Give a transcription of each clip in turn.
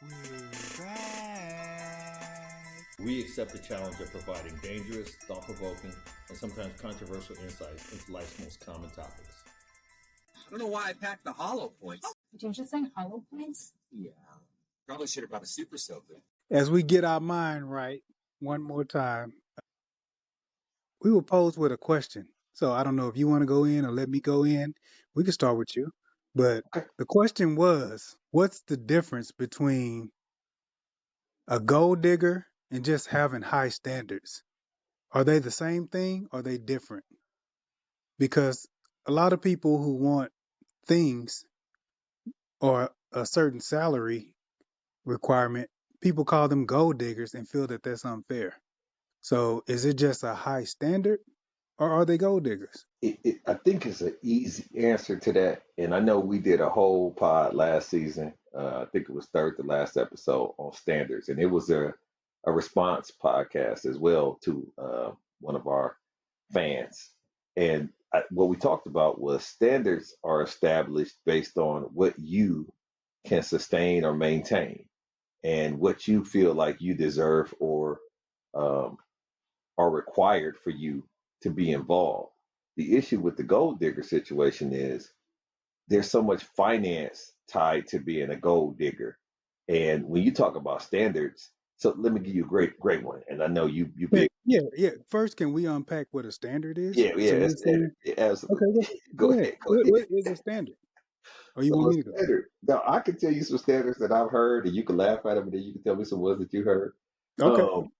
We're back. We accept the challenge of providing dangerous, thought-provoking, and sometimes controversial insights into life's most common topics. I don't know why I packed the hollow points. Did you just say hollow points? Yeah. Probably should have brought a super soaker. As we get our mind right one more time, we were posed with a question. So I don't know if you want to go in or let me go in. We can start with you. But the question was, what's the difference between a gold digger and just having high standards? Are they the same thing or are they different? Because a lot of people who want things or a certain salary requirement, people call them gold diggers and feel that that's unfair. So is it just a high standard or are they gold diggers? I think it's an easy answer to that. And I know we did a whole pod last season. I think it was third to last episode on standards. And it was a response podcast as well to one of our fans. And what we talked about was standards are established based on what you can sustain or maintain and what you feel like you deserve or um, are required for you to be involved. The issue with the gold digger situation is there's so much finance tied to being a gold digger. And when you talk about standards, so let me give you a great one. And I know you big. Yeah. First, can we unpack what a standard is? Yeah, So it's you're standard. saying, Yeah, okay, absolutely. go Go ahead. ahead, go What ahead. is a standard? Or you So want a me to go? standard. Now I can tell you some standards that I've heard, and you can laugh at them, and then you can tell me some ones that you heard. Okay. Um,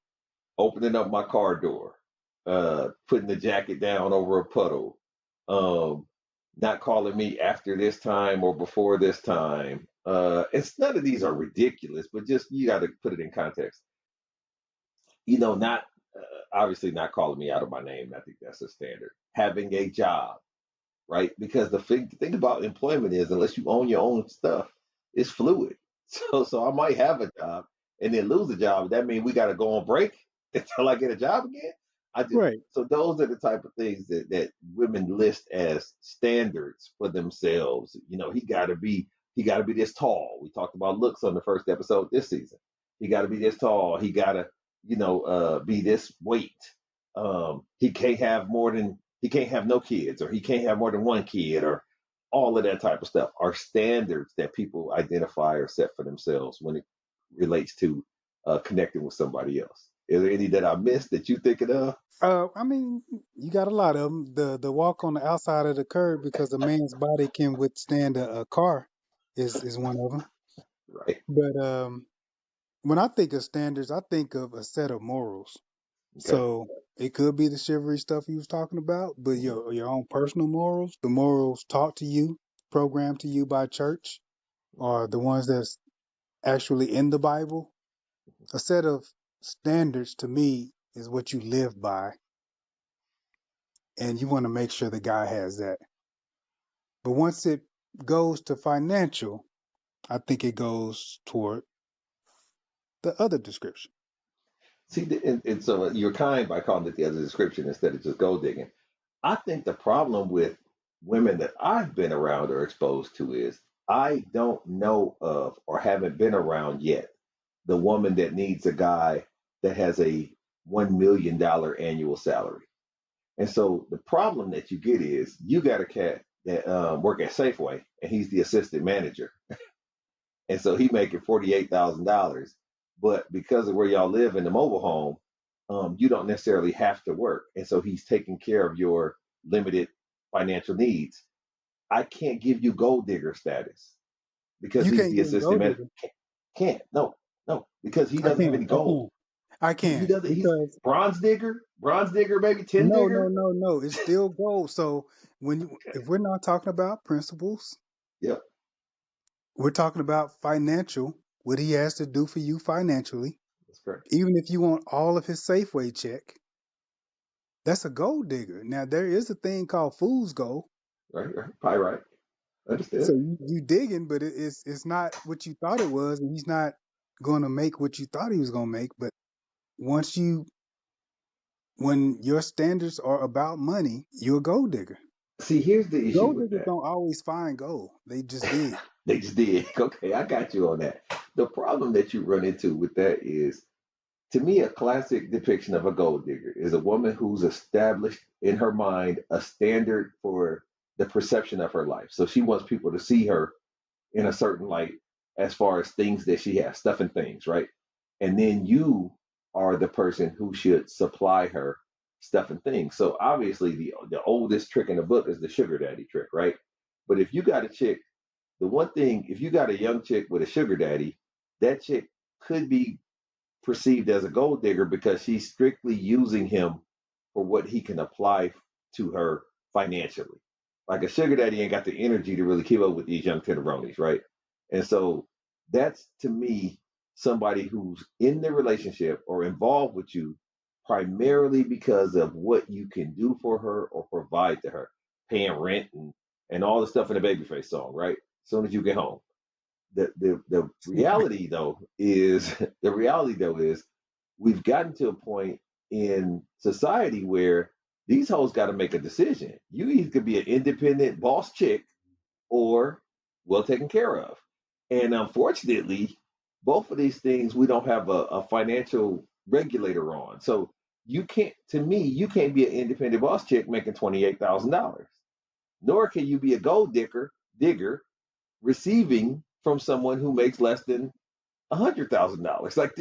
Opening up my car door, putting the jacket down over a puddle, um, not calling me after this time or before this time. It's none of these are ridiculous, but just you got to put it in context. Not obviously not calling me out of my name. I think that's a standard. Having a job, right? Because the thing about employment is, unless you own your own stuff, it's fluid. So I might have a job and then lose a job. That means we got to go on break until I get a job again. I just Right. so those are the type of things that women list as standards for themselves. He got to be this tall. We talked about looks on the first episode this season. He got to be this tall. He got to be this weight. He can't have no kids, or he can't have more than one kid, or all of that type of stuff are standards that people identify or set for themselves when it relates to connecting with somebody else. Is there any that I missed that you thinking of? I mean, you got a lot of them. The walk on the outside of the curb because a man's body can withstand a car is one of them. Right. But when I think of standards, I think of a set of morals. Okay. So it could be the chivalry stuff he was talking about, but your own personal morals, the morals taught to you, programmed to you by church, or the ones that's actually in the Bible. A set of standards to me is what you live by, and you want to make sure the guy has that. But once it goes to financial, I think it goes toward the other description. See, and so you're kind by calling it the other description instead of just gold digging. I think the problem with women that I've been around or exposed to is I don't know of or haven't been around yet the woman that needs a guy that has a $1 million annual salary. And so the problem that you get is you got a cat that work at Safeway and he's the assistant manager. And so he making $48,000. But because of where y'all live in the mobile home, you don't necessarily have to work. And so he's taking care of your limited financial needs. I can't give you gold digger status because You he's can't the give him assistant gold manager. digger. Can't. No, no, because he I doesn't have any can. I gold. can. I He can doesn't. He's because bronze digger, maybe tin no, digger. no, no, no. It's still gold. So Okay. if we're not talking about principles, Yep. we're talking about financial. What he has to do for you financially, That's correct. even if you want all of his Safeway check, that's a gold digger. Now there is a thing called fool's gold. Right. Right. Probably right. So Understood. you digging, but it's not what you thought it was, and he's not going to make what you thought he was going to make. But once you, when your standards are about money, you're a gold digger. See, here's the issue Gold with diggers that. don't always find gold; they just dig. They just did. Okay, I got you on that. The problem that you run into with that is, to me, a classic depiction of a gold digger is a woman who's established in her mind a standard for the perception of her life. So she wants people to see her in a certain light as far as things that she has, stuff and things, right? And then you are the person who should supply her stuff and things. So obviously the oldest trick in the book is the sugar daddy trick, right? But if you got a chick, the one thing, if you got a young chick with a sugar daddy, that chick could be perceived as a gold digger because she's strictly using him for what he can apply to her financially. Like a sugar daddy ain't got the energy to really keep up with these young tenderonis, right? And so that's, to me, somebody who's in the relationship or involved with you primarily because of what you can do for her or provide to her, paying rent and all the stuff in the Babyface song, right? As soon as you get home. The reality though is the reality though is we've gotten to a point in society where these hoes got to make a decision. You either could be an independent boss chick or well taken care of. And unfortunately, both of these things we don't have a financial regulator on. So you can't, to me, you can't be an independent boss chick making $28,000. Nor can you be a gold digger receiving from someone who makes less than $100,000. Like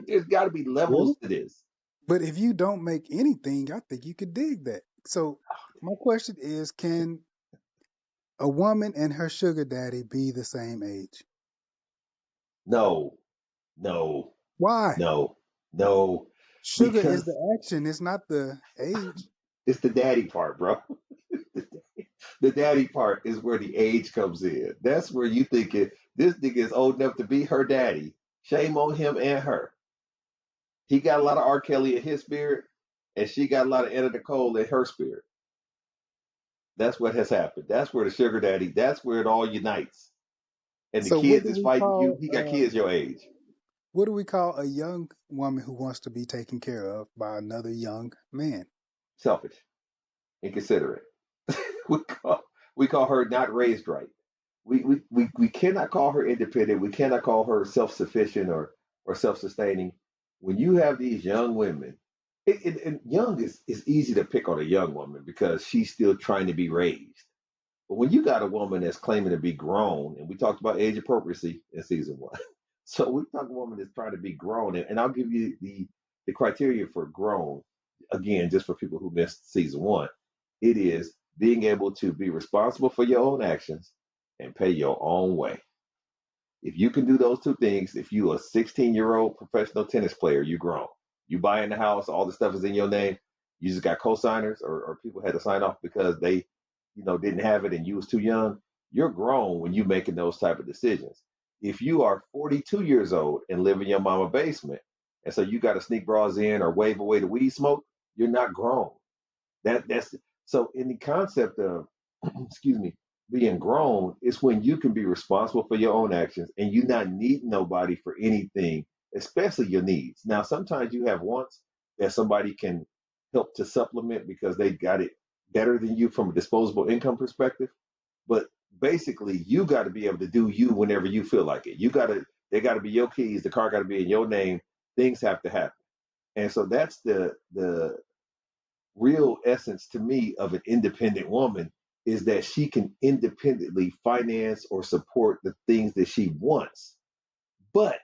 there's got to be Really? levels to this. But if you don't make anything, I think you could dig that. So my question is, can a woman and her sugar daddy be the same age? No, no, Why? no, no, Sugar is because the action, it's not the age. it's the daddy part, bro. The daddy part is where the age comes in. That's where you think this nigga is old enough to be her daddy. Shame on him and her. He got a lot of R. Kelly in his spirit, and she got a lot of Anna Nicole in her spirit. That's what has happened. That's where the sugar daddy. That's where it all unites. And the So what kids do is we fighting you. call He got kids your age. what do we call a young woman who wants to be taken care of by another young man? Selfish, inconsiderate. we call we call her not raised right. We cannot call her independent. We cannot call her self sufficient or self sustaining. When you have these young women, and young is easy to pick on a young woman because she's still trying to be raised. But when you got a woman that's claiming to be grown, and we talked about age appropriacy in season one, so we talk a woman that's trying to be grown, and I'll give you the criteria for grown again, just for people who missed season one. It is being able to be responsible for your own actions and pay your own way. If you can do those two things, if you a 16-year-old professional tennis player, you grown. You buy in the house, all the stuff is in your name. You just got co-signers or people had to sign off because they, didn't have it and you was too young. You're grown when you making those type of decisions. If you are 42 years old and live in your mama basement, and so you got to sneak bras in or wave away the weed smoke, you're not grown. That's so in the concept of excuse me, being grown is when you can be responsible for your own actions and you not need nobody for anything, especially your needs. Now, sometimes you have wants that somebody can help to supplement because they got it better than you from a disposable income perspective. But basically, you got to be able to do you whenever you feel like it. They got to be your keys. The car got to be in your name. Things have to happen. And so that's the real essence to me of an independent woman is that she can independently finance or support the things that she wants, but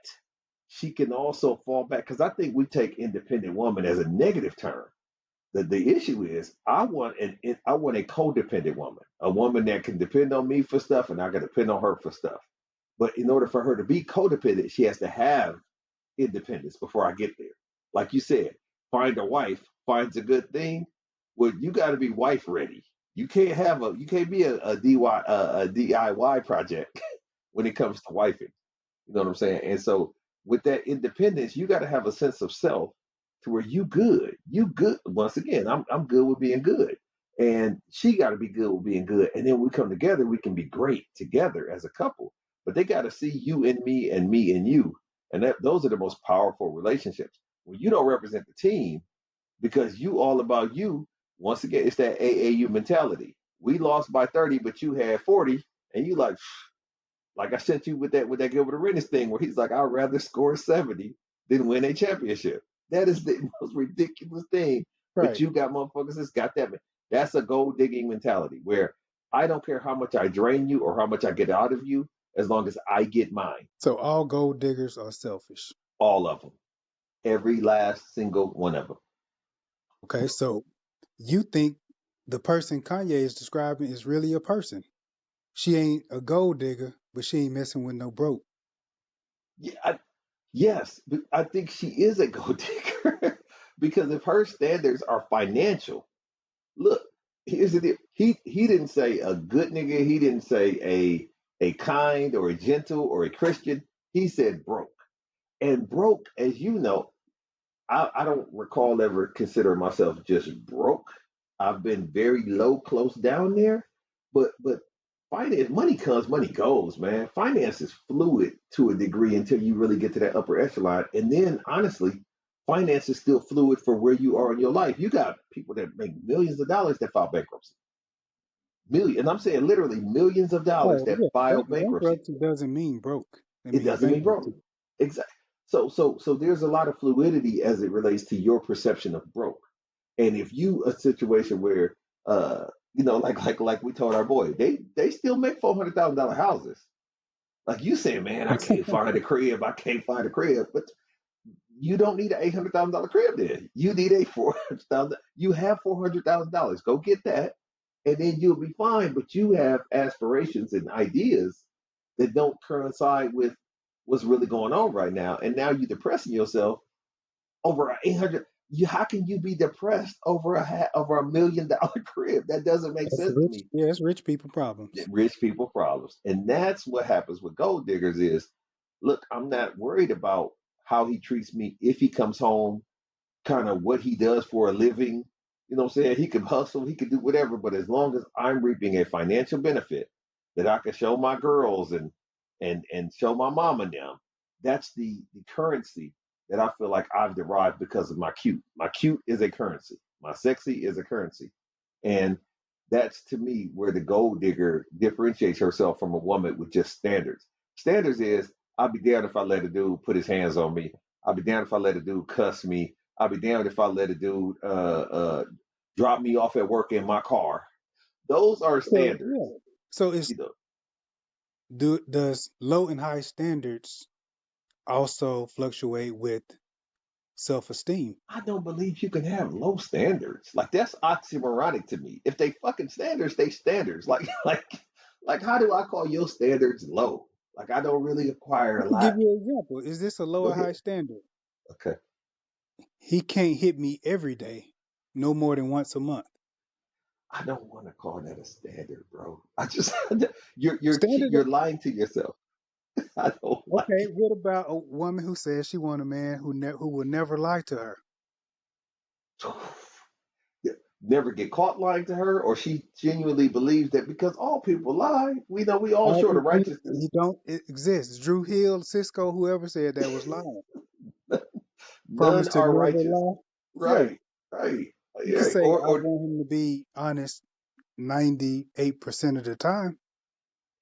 she can also fall back because I think we take independent woman as a negative term. The issue is I want a codependent woman, a woman that can depend on me for stuff and I can depend on her for stuff. But in order for her to be codependent, she has to have independence before I get there. Like you said, find a wife finds a good thing. Well, you got to be wife ready. You can't be a DIY project when it comes to wifing. You know what I'm saying? And so with that independence, you got to have a sense of self to where you good. You good. Once again, I'm good with being good. And she got to be good with being good. And then we come together, we can be great together as a couple. But they got to see you in me and me in you. And those are the most powerful relationships. When you don't represent the team because you all about you, once again, it's that AAU mentality. We lost by 30, but you had 40. And you like, Like I sent you with that Gilbert Arenas thing where he's like, I'd rather score 70 than win a championship. That is the most ridiculous thing. But Right. you got motherfuckers that's got that. That's a gold digging mentality where I don't care how much I drain you or how much I get out of you, as long as I get mine. So all gold diggers are selfish. All of them. Every last single one of them. Okay, so you think the person Kanye is describing is really a person. She ain't a gold digger, but she ain't messing with no broke. Yeah, yes, but I think she is a gold digger because if her standards are financial, look, here's the deal. He didn't say a good nigga. He didn't say a kind or a gentle or a Christian. He said broke. And broke, as you know, I don't recall ever considering myself just broke. I've been very low, close down there, but finance, money comes, money goes, man. Finance is fluid to a degree until you really get to that upper echelon, and then honestly, finance is still fluid for where you are in your life. You got people that make millions of dollars that file bankruptcy, million, and I'm saying literally millions of dollars Oh that yeah, file bankruptcy. bankruptcy doesn't mean broke. It It means doesn't mean broke. bankruptcy. Exactly. So there's a lot of fluidity as it relates to your perception of broke. And if you a situation where like we told our boy, they still make $400,000 houses. Like you saying, man, I can't find a crib. I can't find a crib. But you don't need an $800,000 crib then. You need a 400,000. You have $400,000. Go get that, and then you'll be fine. But you have aspirations and ideas that don't coincide with what's really going on right now. And now you're depressing yourself over an 800. You how can you be depressed over over $1 million crib? That doesn't make That's sense to rich. me. Yeah, it's rich people problems. Rich people problems, and that's what happens with gold diggers. Is look, I'm not worried about how he treats me if he comes home, kind of what he does for a living. You know what I'm saying? He can hustle, he can do whatever, but as long as I'm reaping a financial benefit that I can show my girls and show my mom and them, that's the currency that I feel like I've derived because of my cute. My cute is a currency. My sexy is a currency. And that's to me where the gold digger differentiates herself from a woman with just standards. Standards is I'll be damned if I let a dude put his hands on me. I'll be damned if I let a dude cuss me. I'll be damned if I let a dude drop me off at work in my car. Those are So standards. yeah. So it's You know, does low and high standards also fluctuate with self-esteem? I don't believe you can have low standards. Like that's oxymoronic to me. If they fucking standards, they standards. Like how do I call your standards low? Like I don't really acquire I a can give lot. you an example. Is this a low Go or high ahead. standard? Okay. He can't hit me every day, no more than once a month. I don't want to call that a standard, bro. I just Standard. you're lying to yourself. I don't Okay. like What about a woman who says she want a man who will never lie to her? it. Never get caught lying to her, or she genuinely believes that because all people lie, we know we all All short of people righteousness. he don't it exists. Drew Hill, Cisco, whoever said that was lying. Promise None to are never righteous. lie. Yeah. Right, right, You can right. say I Or want him to be honest 98% of the time,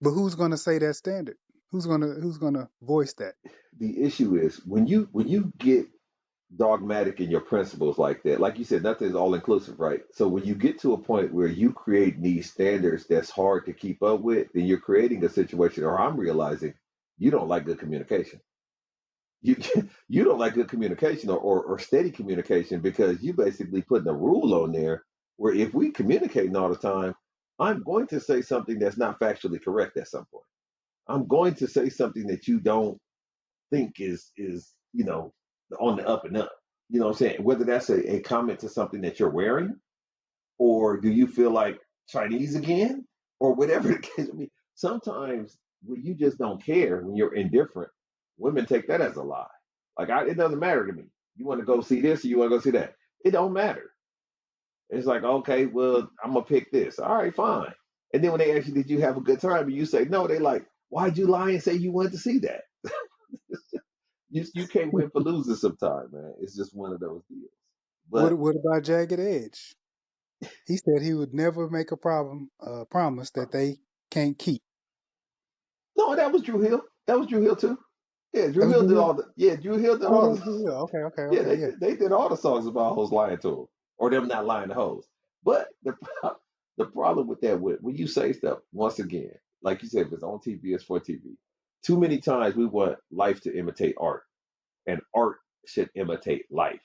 but who's gonna say that standard? Who's gonna voice that? the issue is when you get dogmatic in your principles like that, like you said, nothing's all inclusive, right? So when you get to a point where you create these standards that's hard to keep up with, then you're creating a situation, or I'm realizing you don't like good communication. You you don't like good communication or steady communication because you basically putting a rule on there where if we communicating all the time, I'm going to say something that's not factually correct at some point. I'm going to say something that you don't think is on the up and up. You know what I'm saying? Whether that's a comment to something that you're wearing, or do you feel like Chinese again, or whatever the case may be. Sometimes when you just don't care, when you're indifferent, women take that as a lie. Like it doesn't matter to me. You want to go see this or you want to go see that? It don't matter. It's like okay, well I'm gonna pick this. All right, fine. And then when they ask you, did you have a good time? And you say no, they like, why'd you lie and say you wanted to see that? You can't win for losing sometimes, man. It's just one of those deals. What But what about Jagged Edge? He said he would never make a promise that they can't keep. no, No, that was Drew Hill. That was Drew Hill too. Yeah, That Drew was Hill Drew did Hill? all the. Yeah, Drew Hill did Oh, that all was the. Drew Hill. Okay, okay, Yeah, okay, yeah. they did all the songs about hoes lying to them or them not lying to hoes. But the problem with that, when you say stuff, once again, like you said, if it's on TV, it's for TV. Too many times we want life to imitate art, and art should imitate life.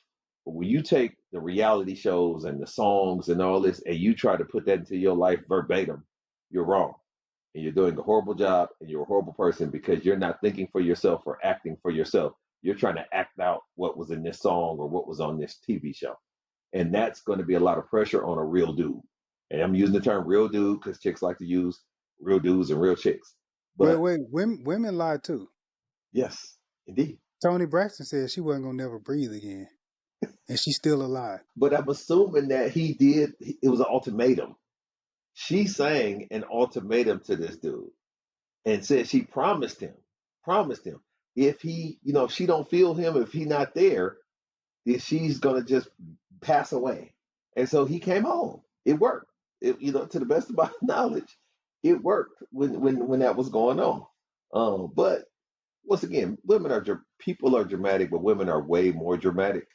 But when you take the reality shows and the songs and all this, and you try to put that into your life verbatim, you're wrong. And you're doing a horrible job, and you're a horrible person because you're not thinking for yourself or acting for yourself. You're trying to act out what was in this song or what was on this TV show. And that's going to be a lot of pressure on a real dude. And I'm using the term real dude because chicks like to use real dudes and real chicks. Wait, But wait, women lie too. yes, indeed. Tony Braxton said she wasn't gonna never breathe again, and she's still alive. But I'm assuming that he did, it was an ultimatum. She sang an ultimatum to this dude and said she promised him, if he, if she don't feel him, if he not there, then she's gonna just pass away. And so he came home. It worked. To the best of my knowledge, it worked when that was going on. But once again, people are dramatic, but women are way more dramatic.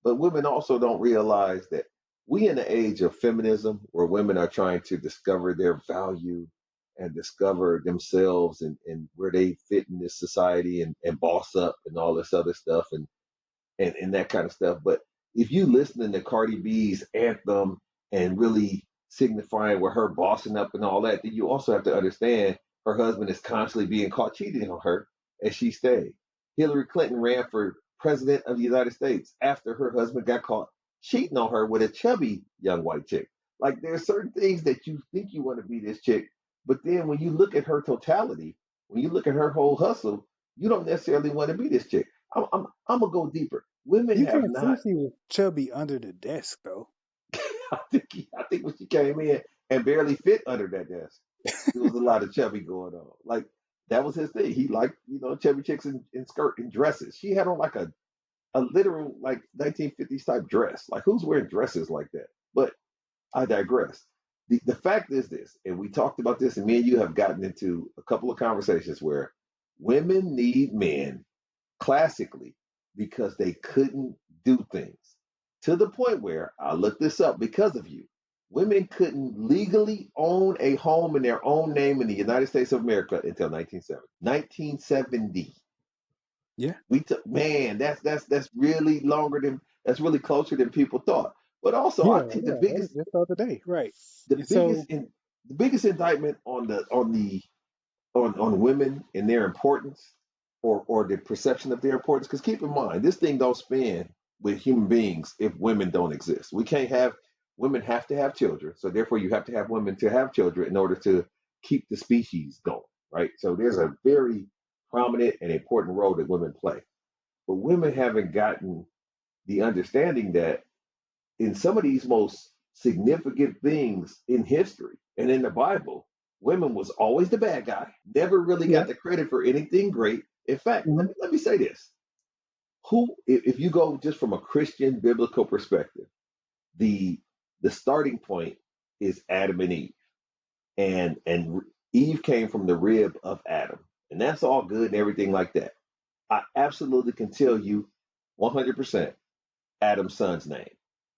But women also don't realize that we in the age of feminism, where women are trying to discover their value and discover themselves and where they fit in this society and boss up and all this other stuff and that kind of stuff. But if you listening to Cardi B's anthem and really signifying with her bossing up and all that, then you also have to understand her husband is constantly being caught cheating on her, and she stayed. Hillary Clinton ran for president of the United States after her husband got caught cheating on her with a chubby young white chick. Like there's certain things that you think you want to be this chick, but then when you look at her totality, when you look at her whole hustle, you don't necessarily want to be this chick. I'm gonna go deeper. Women You have can't say not. she was chubby under the desk though. I think when she came in and barely fit under that desk, there was a lot of chubby going on. Like that was his thing. He liked chubby chicks in skirt and dresses. She had on like a literal like 1950s type dress. Like who's wearing dresses like that? But I digress. The fact is this, and we talked about this, and me and you have gotten into a couple of conversations where women need men classically because they couldn't do things to the point where I looked this up because of you. Women couldn't legally own a home in their own name in the United States of America until 1970. 1970. Yeah, Man, that's really longer than that's really closer than people thought. But also, yeah, I think yeah. That was just the other day, right? the And so, biggest in, the biggest indictment on women and their importance or the perception of their importance. Because keep in mind, this thing don't spin with human beings if women don't exist. We can't have women have to have children, so therefore you have to have women to have children in order to keep the species going, right? So there's a very prominent and important role that women play. But women haven't gotten the understanding that in some of these most significant things in history and in the Bible, women was always the bad guy, never really yeah, got the credit for anything great. In fact, let mhm. me, let me say this. If you go just from a Christian biblical perspective, the the starting point is Adam and Eve. And Eve came from the rib of Adam. And that's all good and everything like that. I absolutely can tell you 100% Adam's son's name.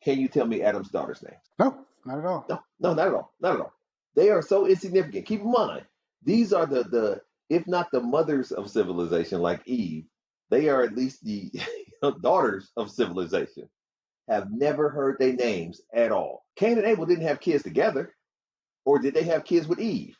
Can you tell me Adam's daughter's name? No, not at all. No, no, not at all. Not at all. They are so insignificant. Keep in mind, these are the if not the mothers of civilization like Eve, they are at least the daughters of civilization. Have never heard their names at all. Cain and Abel didn't have kids together, or did they have kids with Eve?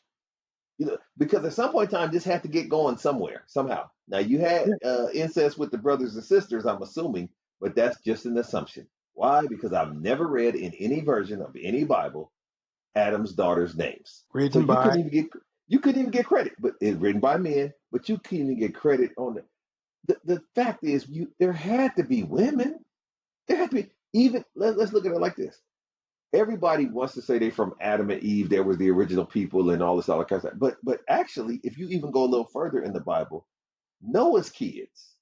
Because at some point in time, this had to get going somewhere, somehow. Now you had Yeah, incest with the brothers and sisters, I'm assuming, but that's just an assumption. Why? Because I've never read in any version of any Bible Adam's daughters' names. So written by. you couldn't even get credit, but it's written by men, but you couldn't even get credit on it. The fact is there had to be women. There had to be even let's look at it like this. Everybody wants to say they're from Adam and Eve, there was the original people and all this other kind of stuff. But actually, if you even go a little further in the Bible, Noah's kids,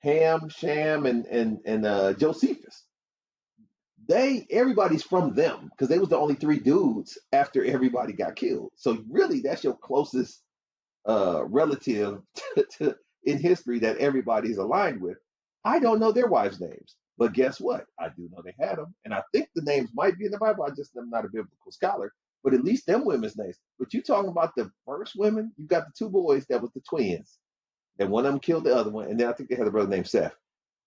Ham, Shem, and Josephus, everybody's from them because they was the only three dudes after everybody got killed. So really, that's your closest. relative in history that everybody's aligned with. I don't know their wives' names, but guess what? I do know they had them, and I think the names might be in the Bible. I just am not a biblical scholar, but at least them women's names. But you talking about the first women? You got the two boys that was the twins, and one of them killed the other one, and then I think they had a brother named Seth.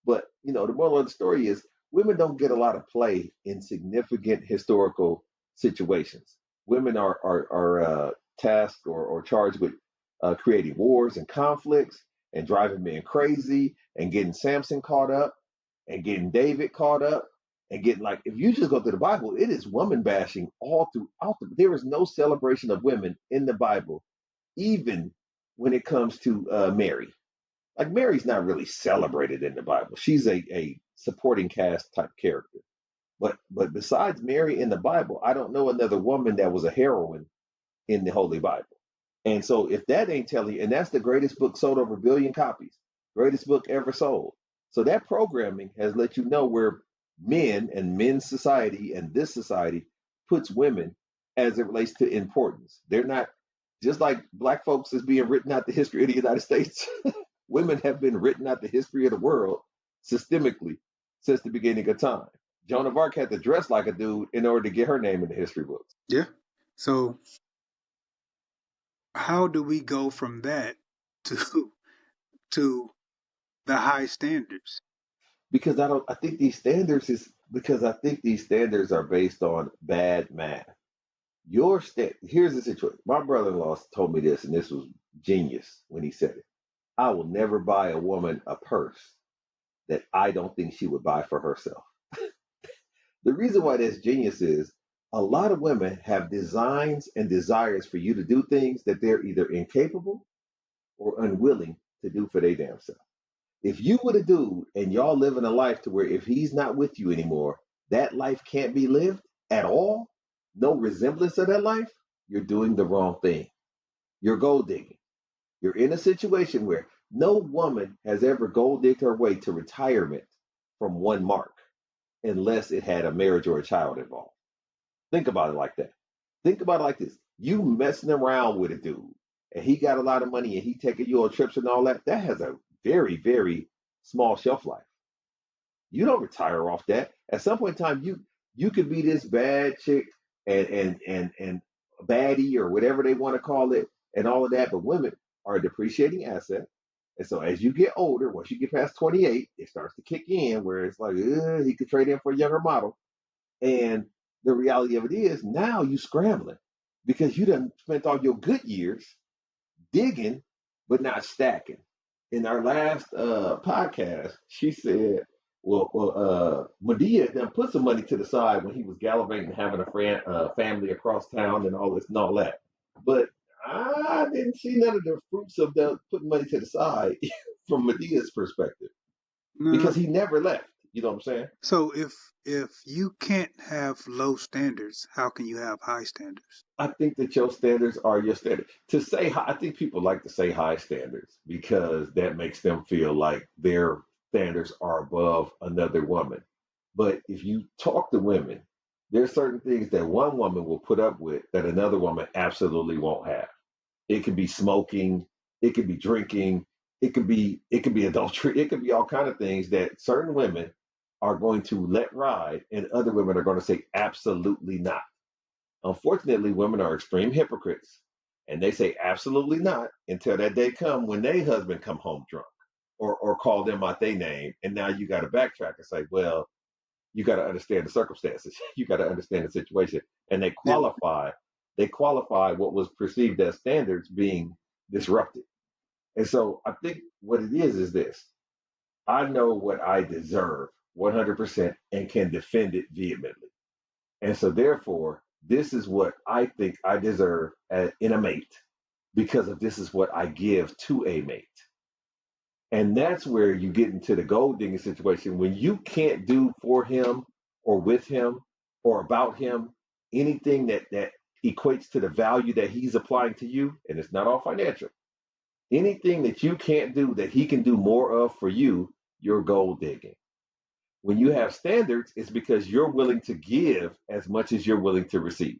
But the moral of the story is women don't get a lot of play in significant historical situations. Women are tasked or charged with creating wars and conflicts and driving men crazy and getting Samson caught up and getting David caught up and getting, like, if you just go through the Bible, it is woman bashing all throughout. There is no celebration of women in the Bible, even when it comes to Mary. Like, Mary's not really celebrated in the Bible. She's a supporting cast type character. But besides Mary in the Bible, I don't know another woman that was a heroine in the Holy Bible. And so if that ain't telling you, and that's the greatest book sold over 1 billion copies, greatest book ever sold. So that programming has let you know where men and men's society and this society puts women as it relates to importance. They're not just like black folks is being written out the history of the United States. Women have been written out the history of the world systemically since the beginning of time. Joan of Arc had to dress like a dude in order to get her name in the history books. Yeah. So how do we go from that to to the high standards? Because I think these standards is because I think these standards are based on bad math. Here's the situation. My brother-in-law told me this, and this was genius when he said it. I will never buy a woman a purse that I don't think she would buy for herself. The reason why that's genius is a lot of women have designs and desires for you to do things that they're either incapable or unwilling to do for their damn self. If you were a dude and y'all living a life to where if he's not with you anymore, that life can't be lived at all, no resemblance of that life, you're doing the wrong thing. You're gold digging. You're in a situation where no woman has ever gold digged her way to retirement from one mark unless it had a marriage or a child involved. Think about it like that. Think about it like this. You messing around with a dude and he got a lot of money and he taking you on trips and all that, that has a very, very small shelf life. You don't retire off that. At some point in time, you could be this bad chick and baddie or whatever they want to call it and all of that. But women are a depreciating asset. And so as you get older, once you get past 28, it starts to kick in where it's like, he could trade in for a younger model. And the reality of it is now you scrambling because you done spent all your good years digging, but not stacking. In our last podcast, she said, Medea then put some money to the side when he was gallivanting, having a family across town and all this and all that. But I didn't see none of the fruits of the putting money to the side from Medea's perspective No. because he never left. You know what I'm saying? So if you can't have low standards, how can you have high standards? I think that your standards are your standards. To say high, I think people like to say high standards because that makes them feel like their standards are above another woman. But if you talk to women, there's certain things that one woman will put up with that another woman absolutely won't have. It could be smoking, it could be drinking, it could be adultery, it could be all kind of things that certain women are going to let ride and other women are going to say absolutely not. Unfortunately, women are extreme hypocrites, and they say absolutely not until that day come when their husband come home drunk or call them out their name, and now you got to backtrack and say, well, you got to understand the circumstances, you got to understand the situation, and Yeah. they qualify what was perceived as standards being disrupted. And so I think what it is this: I know what I deserve 100% and can defend it vehemently. And so, therefore, this is what I think I deserve in a mate because of this is what I give to a mate. And that's where you get into the gold digging situation when you can't do for him or with him or about him anything that equates to the value that he's applying to you. And it's not all financial. Anything that you can't do that he can do more of for you, you're gold digging. When you have standards, it's because you're willing to give as much as you're willing to receive.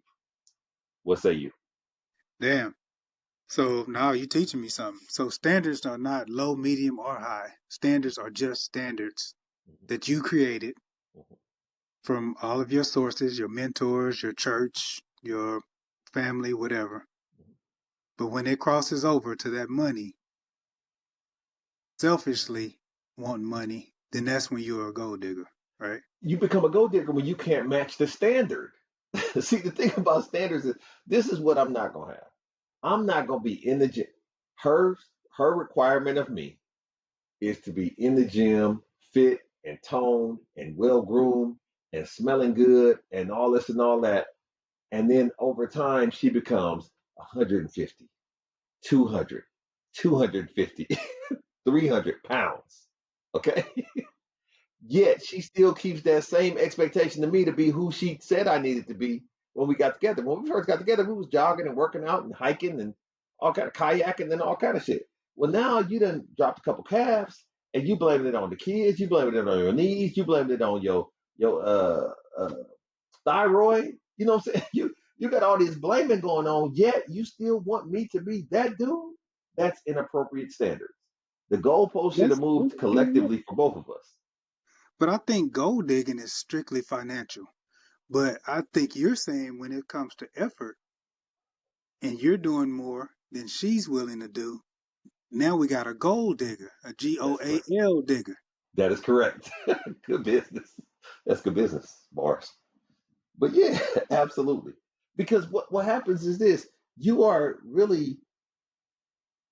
What say you? Damn. So now you're teaching me something. So standards are not low, medium, or high. Standards are just standards Mhm, that you created mhm, from all of your sources, your mentors, your church, your family, whatever. mhm. But when it crosses over to that money, selfishly want money, then that's when you're a gold digger, right? You become a gold digger when you can't match the standard. See, the thing about standards is this is what I'm not gonna have. I'm not gonna be in the gym. Her her requirement of me is to be in the gym, fit and toned and well groomed and smelling good and all this and all that. And then over time, she becomes 150, 200, 250, 300 pounds. Okay. Yet she still keeps that same expectation to me to be who she said I needed to be when we got together. When we first got together, we was jogging and working out and hiking and all kind of kayaking and all kind of shit. Well, now you done dropped a couple calves and you blaming it on the kids, you blaming it on your knees, you blaming it on your thyroid. You know what I'm saying? You got all this blaming going on, yet you still want me to be that dude? That's inappropriate standards. The goalpost should have moved That's collectively for both of us. but I think gold digging is strictly financial. But I think you're saying when it comes to effort and you're doing more than she's willing to do, now we got a gold digger, a That's correct. GOAL digger. That is correct. Good business. That's good business, bars. But yeah, absolutely. Because what happens is this: you are really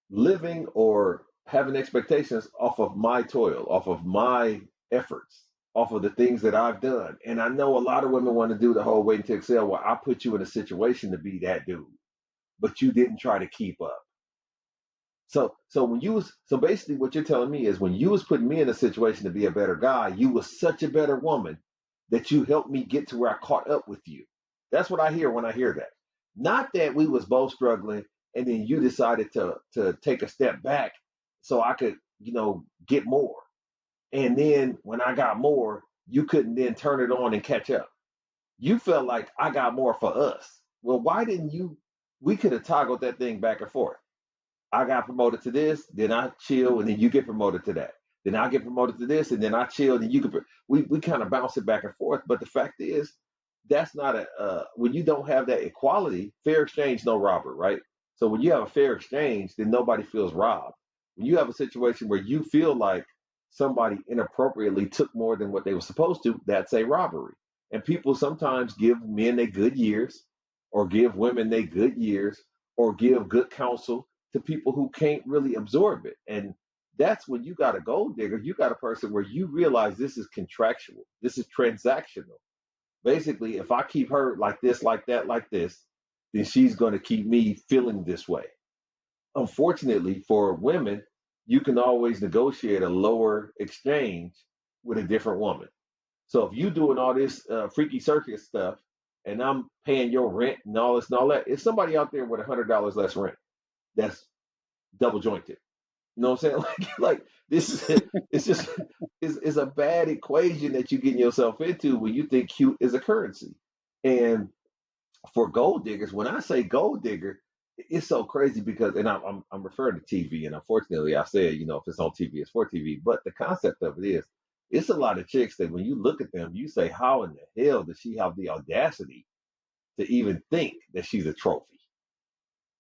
living or having expectations off of my toil, off of my efforts, off of the things that I've done. And I know a lot of women want to do the whole wait to excel. Well, I put you in a situation to be that dude, but you didn't try to keep up. So when you was so basically what you're telling me is when you was putting me in a situation to be a better guy, you was such a better woman that you helped me get to where I caught up with you. That's what I hear when I hear that. Not that we was both struggling and then you decided to take a step back so I could, get more. And then when I got more, you couldn't then turn it on and catch up. You felt like I got more for us. Well, why didn't you? We could have toggled that thing back and forth. I got promoted to this, then I chill, and then you get promoted to that. Then I get promoted to this, and then I chill, and you can. We kind of bounce it back and forth. But the fact is, that's not a when you don't have that equality, fair exchange, no robber, right? So when you have a fair exchange, then nobody feels robbed. When you have a situation where you feel like somebody inappropriately took more than what they were supposed to, that's a robbery. And people sometimes give men their good years, or give women their good years, or give good counsel to people who can't really absorb it. And that's when you got a gold digger, you got a person where you realize this is contractual, this is transactional. Basically, if I keep her like this, like that, like this, then she's going to keep me feeling this way. Unfortunately, for women, you can always negotiate a lower exchange with a different woman. So if you doing all this freaky circus stuff and I'm paying your rent and all this and all that, it's somebody out there with $100 less rent that's double jointed. You know what I'm saying? Like this is it's just it's a bad equation that you're getting yourself into when you think cute is a currency. And for gold diggers, when I say gold digger, it's so crazy because, and I'm referring to TV, and unfortunately, I said, if it's on TV, it's for TV. But the concept of it is, it's a lot of chicks that when you look at them, you say, how in the hell does she have the audacity to even think that she's a trophy?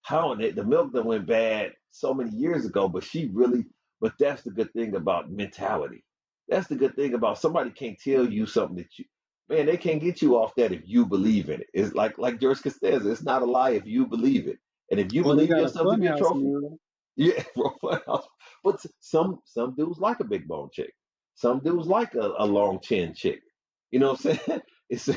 How in it, the milk that went bad so many years ago, but she really, but that's the good thing about mentality. That's the good thing about somebody can't tell you something that you, man, they can't get you off that if you believe in it. It's like George Costanza, it's not a lie if you believe it. And if you Or they believe got a yourself to be a funhouse trophy, mirror. yeah, bro, funhouse. But some dudes like a big bone chick. Some dudes like a long chin chick. You know what I'm saying? It's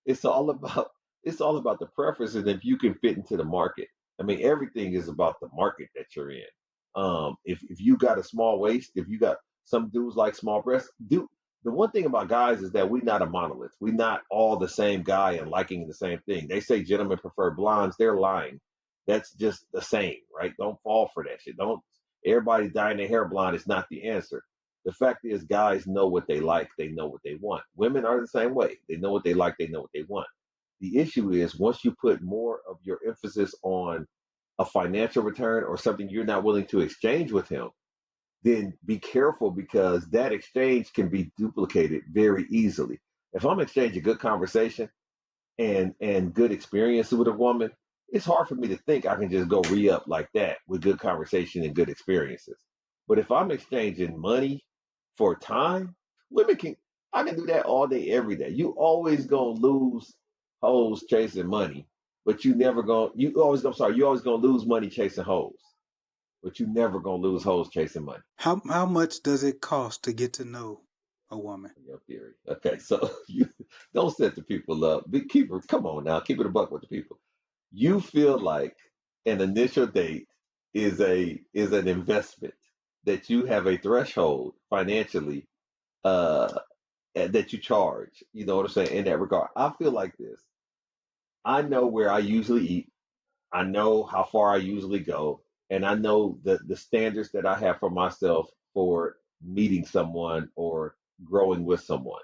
it's all about it's all about the preference and if you can fit into the market. I mean, everything is about the market that you're in. If you got a small waist, if you got some dudes like small breasts, the one thing about guys is that we're not a monolith. We're not all the same guy and liking the same thing. They say gentlemen prefer blondes. They're lying. That's just the same, right? Don't fall for that shit. Don't everybody dyeing their hair blonde is not the answer. The fact is guys know what they like, they know what they want. Women are the same way. They know what they like, they know what they want. The issue is once you put more of your emphasis on a financial return or something you're not willing to exchange with him, then be careful because that exchange can be duplicated very easily. If I'm exchanging good conversation and good experience with a woman, it's hard for me to think I can just go re up like that with good conversation and good experiences. But if I'm exchanging money for time, women can I can do that all day, every day. You always gonna lose hoes chasing money, but you always gonna lose money chasing hoes, but you never gonna lose hoes chasing money. How much does it cost to get to know a woman? Your theory. Okay, so you don't set the people up. Keep it. Come on now, keep it a buck with the people. You feel like an initial date is an investment that you have a threshold financially that you charge. You know what I'm saying in that regard. I feel like this. I know where I usually eat. I know how far I usually go, and I know the standards that I have for myself for meeting someone or growing with someone.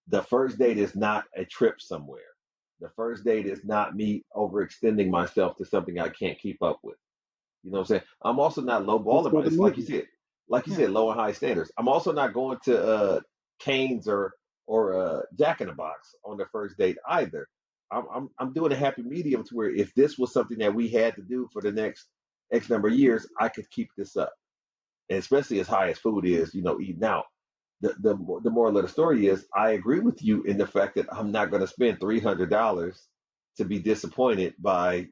The first date is not a trip somewhere. The first date is not me overextending myself to something I can't keep up with. You know what I'm saying? I'm also not low It's balling. for the It's movie. like you Yeah. said, low and high standards. I'm also not going to Canes or Jack in the Box on the first date either. I'm doing a happy medium to where if this was something that we had to do for the next X number of years, I could keep this up. And especially as high as food is, eating out. The moral of the story is I agree with you in the fact that I'm not going to spend $300 to be disappointed by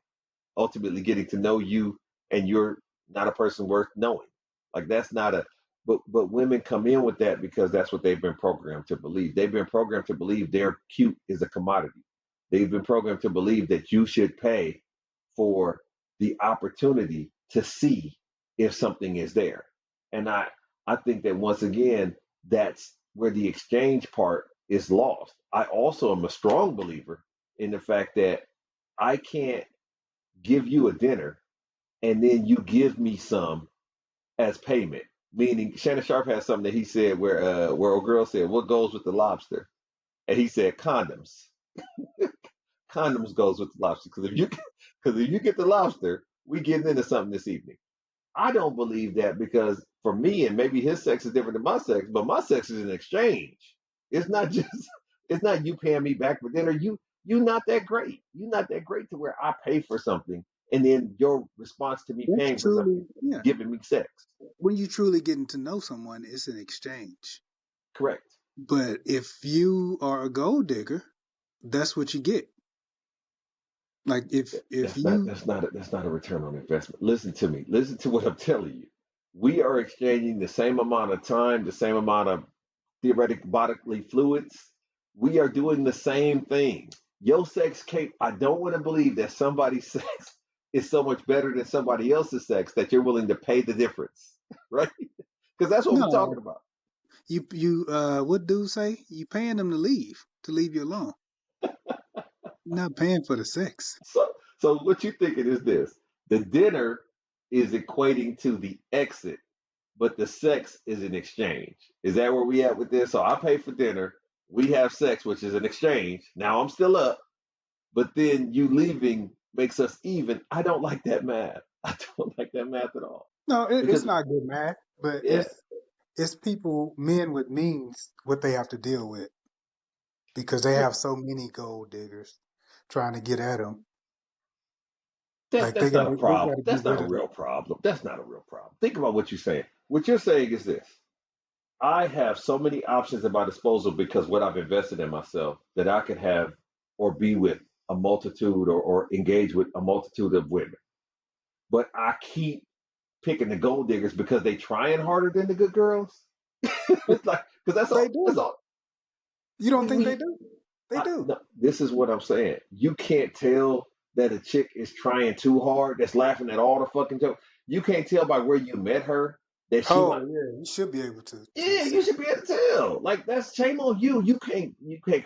ultimately getting to know you and you're not a person worth knowing. Like that's not a but women come in with that because that's what they've been programmed to believe. They've been programmed to believe their cute is a commodity. They've been programmed to believe that you should pay for the opportunity to see if something is there. And I think that once again, that's where the exchange part is lost. I also am a strong believer in the fact that I can't give you a dinner and then you give me some as payment. Meaning Shannon Sharp has something that he said where a girl said, "What goes with the lobster?" And he said, "Condoms." Condoms goes with the lobster because if you get the lobster, we getting into something this evening. I don't believe that because for me, and maybe his sex is different than my sex, but my sex is an exchange. It's not just it's not you paying me back for dinner. You not that great. You not that great to where I pay for something and then your response to me That's paying for something truly, is yeah. giving me sex. When you truly getting to know someone, it's an exchange. Correct. But if you are a gold digger, that's what you get. Like if you That's not a return on investment. Listen to me. Listen to what I'm telling you. We are exchanging the same amount of time, the same amount of theoretic bodily fluids. We are doing the same thing. Your sex can't, I don't want to believe that somebody's sex is so much better than somebody else's sex that you're willing to pay the difference, right? Because that's what we're talking no, about. you what dude say? You paying them to leave you alone. You're not paying for the sex. So what you thinking is this: the dinner is equating to the exit, but the sex is an exchange. Is that where we at with this? So I pay for dinner, we have sex, which is an exchange. Now I'm still up, but then you leaving makes us even. I don't like that math. I don't like that math at all. No, it's Because not good math, but yeah, it's people, men with means, what they have to deal with because they yeah, have so many gold diggers trying to get at them. that Like that's not a they problem. gotta get That's not rid a of them. real problem. That's not a real problem. Think about what you're saying. What you're saying is this. I have so many options at my disposal because what I've invested in myself that I could have or be with a multitude or engage with a multitude of women. But I keep picking the gold diggers because they trying harder than the good girls. It's like because that's They all. That's do. all. You don't think they We do? They do. no, this is what I'm saying. You can't tell that a chick is trying too hard. That's laughing at all the fucking jokes. You can't tell by where you met her that she might. Oh yeah, you should be able to Yeah, say. you should be able to tell. Like that's shame on you. You can't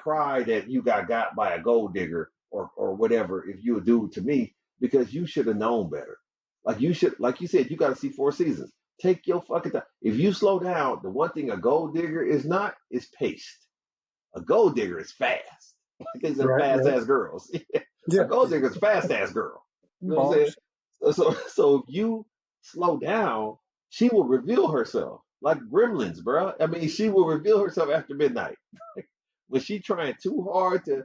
cry that you got by a gold digger or whatever if you a dude to me because you should have known better. Like you said, you got to see four seasons. Take your fucking time. If you slow down, the one thing a gold digger is not is paced. A gold digger is fast. Like these are Right, fast right. ass girls. A Yeah, gold yeah. digger is a fast ass girl. You know what I'm saying? Bars. So if you slow down, she will reveal herself like gremlins, bro. I mean, she will reveal herself after midnight when she trying too hard to,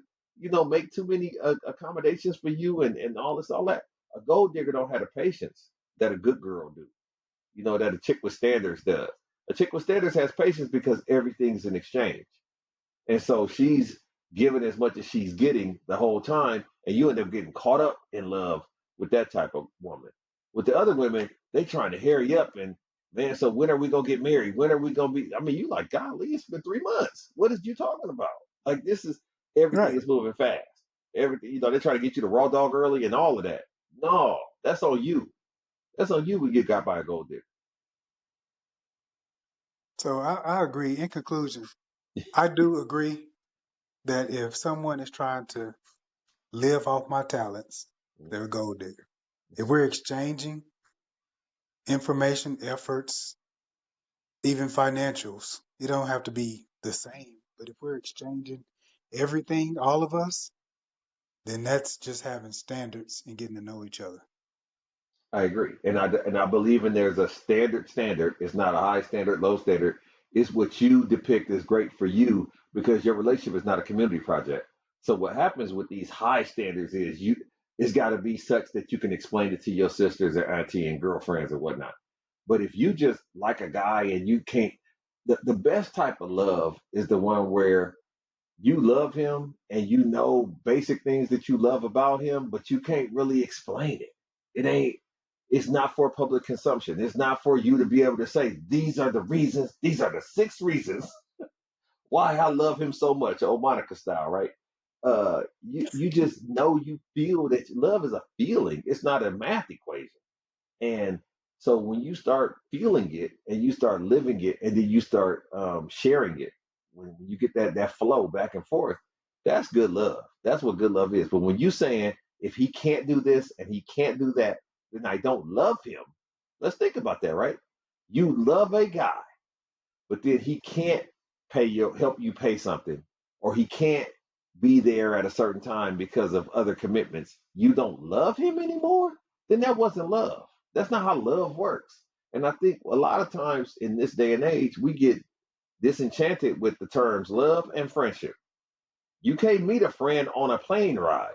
make too many accommodations for you and all this, all that. A gold digger don't have the patience that a good girl do. That a chick with standards does. A chick with standards has patience because everything's in exchange. And so she's giving as much as she's getting the whole time, and you end up getting caught up in love with that type of woman. With the other women, they trying to hurry up and man, so when are we gonna get married? When are we gonna be? I mean, you like, golly, it's been 3 months. What is you talking about? Like this is everything Right. is moving fast. Everything, they try to get you to raw dog early and all of that. No, that's on you. That's on you when you get got by a gold digger. So I agree. In conclusion, I do agree that if someone is trying to live off my talents, they're a gold digger. If we're exchanging information, efforts, even financials, it don't have to be the same. But if we're exchanging everything, all of us, then that's just having standards and getting to know each other. I agree, and I believe in there's a standard. Standard. It's not a high standard, low standard. It's what you depict as great for you because your relationship is not a community project. So what happens with these high standards is it's got to be such that you can explain it to your sisters and auntie and girlfriends and whatnot. But if you just like a guy and you can't, the best type of love is the one where you love him and you know basic things that you love about him, but you can't really explain it. It ain't, it's not for public consumption. It's not for you to be able to say, these are the reasons, these are the 6 reasons why I love him so much. Oh, Monica style, right? You just know you feel that love is a feeling. It's not a math equation. And so when you start feeling it and you start living it and then you start sharing it, when you get that flow back and forth, that's good love. That's what good love is. But when you saying if he can't do this and he can't do that, then I don't love him. Let's think about that, right? You love a guy, but then he can't help you pay something, or he can't be there at a certain time because of other commitments. You don't love him anymore? Then that wasn't love. That's not how love works. And I think a lot of times in this day and age, we get disenchanted with the terms love and friendship. You can't meet a friend on a plane ride.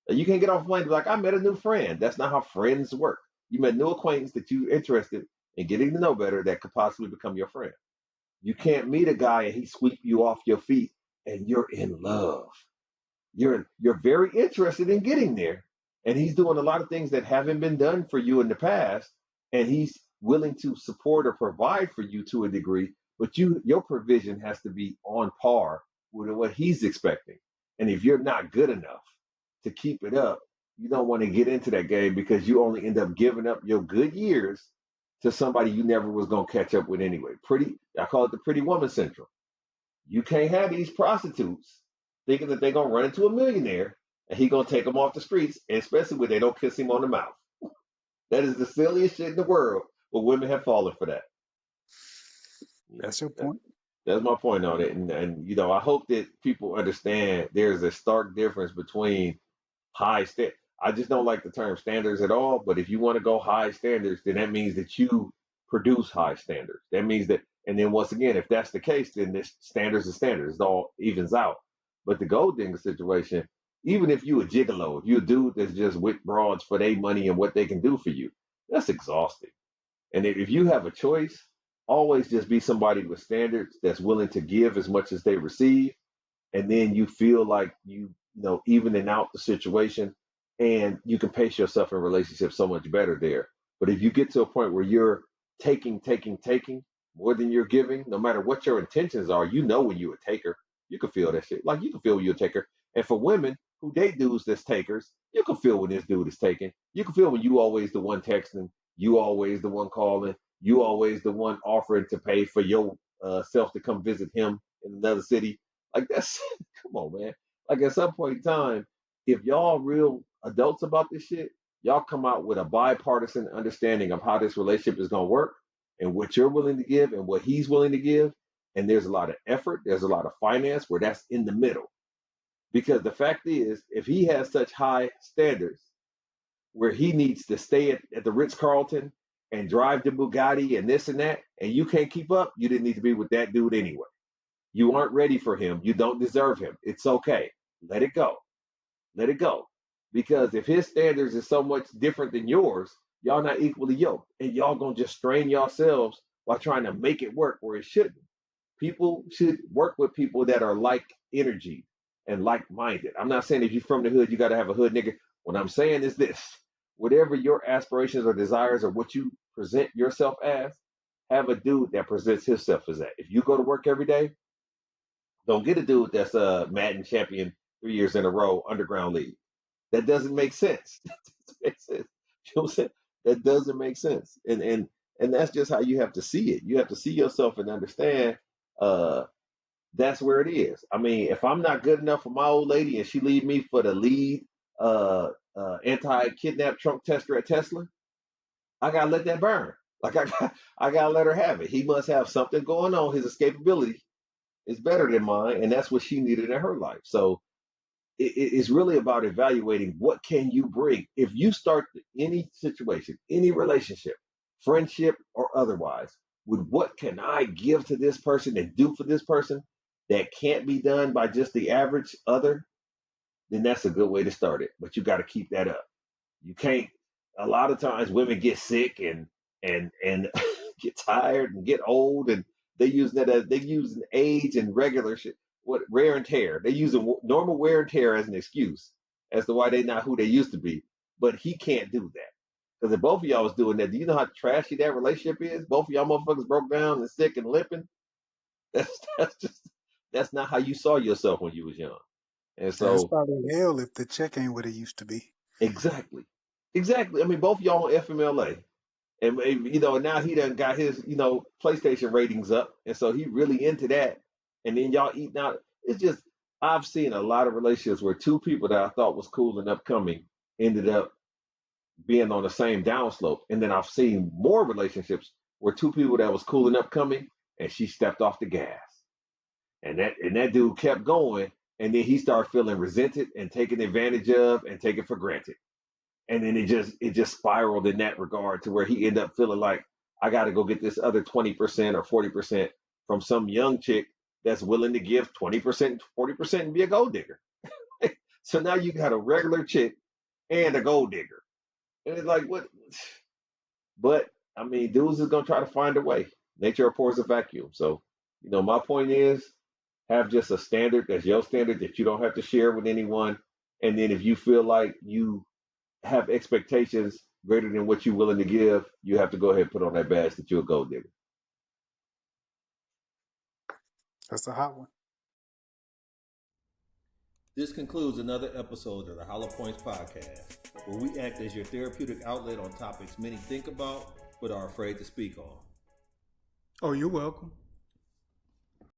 You can't get off a plane and be like, I met a new friend. That's not how friends work. You met a new acquaintance that you're interested in getting to know better that could possibly become your friend. You can't meet a guy and he sweep you off your feet and you're in love. You're very interested in getting there, and he's doing a lot of things that haven't been done for you in the past, and he's willing to support or provide for you to a degree, but your provision has to be on par with what he's expecting. And if you're not good enough to keep it up, you don't want to get into that game because you only end up giving up your good years to somebody you never was going to catch up with anyway. I call it the pretty woman syndrome. You can't have these prostitutes thinking that they're gonna run into a millionaire and he gonna take them off the streets, and especially when they don't kiss him on the mouth. That is the silliest shit in the world, but women have fallen for that. That's your That- point. That's my point on it, and I hope that people understand there's a stark difference between high stand. I just don't like the term standards at all. But if you want to go high standards, then that means that you produce high standards. That means that, and then once again, if that's the case, then this standards are standards. It all evens out. But the gold digger situation, even if you a gigolo, if you a dude that's just with broads for their money and what they can do for you, that's exhausting. And if you have a choice, always just be somebody with standards that's willing to give as much as they receive, and then you feel like evening out the situation, and you can pace yourself in relationships so much better there. But if you get to a point where you're taking more than you're giving, no matter what your intentions are, when you're a taker. You can feel that shit. Like you can feel when you're a taker. And for women who date dudes that's takers, you can feel when this dude is taking. You can feel when you always the one texting, you always the one calling, you always the one offering to pay for your self to come visit him in another city. Like that's come on, man. Like at some point in time, if y'all real adults about this shit, y'all come out with a bipartisan understanding of how this relationship is gonna work and what you're willing to give and what he's willing to give. And there's a lot of effort, there's a lot of finance where that's in the middle. Because the fact is, if he has such high standards, where he needs to stay at the Ritz-Carlton and drive the Bugatti and this and that, and you can't keep up, you didn't need to be with that dude anyway. You aren't ready for him. You don't deserve him. It's okay. Let it go. Let it go. Because if his standards is so much different than yours, y'all not equally yoked. And y'all gonna just strain yourselves while trying to make it work where it shouldn't. People should work with people that are like energy and like minded. I'm not saying if you're from the hood, you gotta have a hood nigga. What I'm saying is this: whatever your aspirations or desires or what you present yourself as, have a dude that presents himself as that. If you go to work every day, don't get a dude that's a Madden champion 3 years in a row, underground league. That doesn't make sense. That doesn't make sense. You know what I'm saying? That doesn't make sense. And that's just how you have to see it. You have to see yourself and understand uh that's where it is. I mean, if I'm not good enough for my old lady and she leave me for the lead anti-kidnap trunk tester at Tesla, I gotta let that burn. Like I gotta let her have it. He must have something going on. His escapability is better than mine, and that's what she needed in her life. So it's really about evaluating what can you bring. If you start any situation, any relationship, friendship or otherwise, with what can I give to this person and do for this person that can't be done by just the average other, then that's a good way to start it. But you got to keep that up. You can't. A lot of times women get sick and get tired and get old, and they using age and regular shit, what wear and tear. They using normal wear and tear as an excuse as to why they not who they used to be. But he can't do that, because if both of y'all was doing that, do you know how trashy that relationship is? Both of y'all motherfuckers broke down and sick and limping. That's just that's not how you saw yourself when you was young. And That's so probably hell if the check ain't what it used to be. exactly, exactly. I mean, both of y'all on FMLA. And now he done got his PlayStation ratings up, and so he really into that. And then y'all eating out. It's just I've seen a lot of relationships where two people that I thought was cool and upcoming ended up being on the same downslope. And then I've seen more relationships where two people that was cool and upcoming, and she stepped off the gas, and that dude kept going, and then he started feeling resented and taken advantage of and taken for granted, and then it just spiraled in that regard to where he ended up feeling like I got to go get this other 20% or 40% from some young chick that's willing to give 20%, 40% and be a gold digger. So now you got a regular chick and a gold digger, and it's like what? But I mean, dudes is gonna try to find a way. Nature abhors a vacuum. So my point is, have just a standard that's your standard that you don't have to share with anyone. And then if you feel like you have expectations greater than what you're willing to give, you have to go ahead and put on that badge that you're a gold digger. That's a hot one. This concludes another episode of the Hollow Points Podcast, where we act as your therapeutic outlet on topics many think about but are afraid to speak on. Oh, you're welcome.